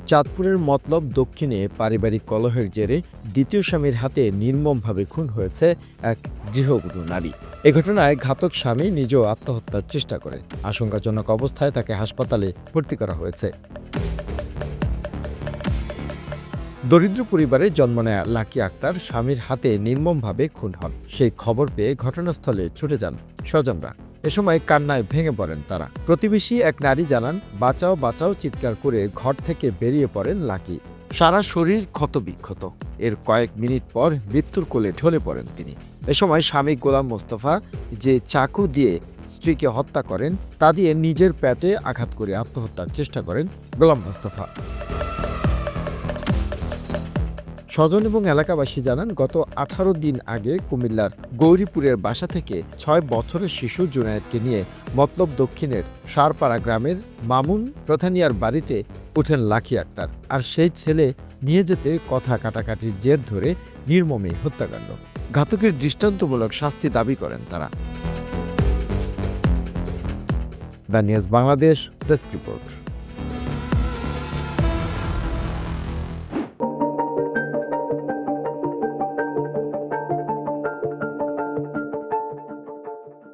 চাঁদপুরের মতলব দক্ষিণে পারিবারিক কলহের জেরে দ্বিতীয় স্বামীর হাতে নির্মমভাবে খুন হয়েছে এক গৃহবধূ নারী। এ ঘটনায় ঘাতক স্বামী নিজেও আত্মহত্যার চেষ্টা করে। আশঙ্কাজনক অবস্থায় তাকে হাসপাতালে ভর্তি করা হয়েছে। দরিদ্র পরিবারে জন্ম নেয়া লাকি আক্তার স্বামীর হাতে নির্মমভাবে খুন হন। সেই খবর পেয়ে ঘটনাস্থলে ছুটে যান স্বজনরা। এ সময় কান্নায় ভেঙে পড়েন তারা। প্রতিবেশী এক নারী জানান, বাঁচাও বাঁচাও চিৎকার করে ঘর থেকে বেরিয়ে পড়েন লাকি। সারা শরীর ক্ষতবিক্ষত। এর কয়েক মিনিট পর মৃত্যুর কোলে ঢলে পড়েন তিনি। এ সময় স্বামী গোলাম মোস্তফা যে চাকু দিয়ে স্ত্রীকে হত্যা করেন তা দিয়ে নিজের পেটে আঘাত করে আত্মহত্যার চেষ্টা করেন গোলাম মোস্তফা। স্বজন এবং এলাকাবাসী জানান, গত 18 দিন আগে কুমিল্লার গৌরীপুরের বাসা থেকে 6 বছরের শিশু জুনায়েদকে নিয়ে মতলব দক্ষিণের সারপাড়া গ্রামের মামুন প্রধানিয়ার বাড়িতে ওঠেন লাকি আক্তার। আর সেই ছেলে নিয়ে যেতে কথা কাটাকাটির জের ধরে নির্মমে হত্যাকাণ্ড। ঘাতকের দৃষ্টান্তমূলক শাস্তি দাবি করেন তারা। The news Bangladesh desk report.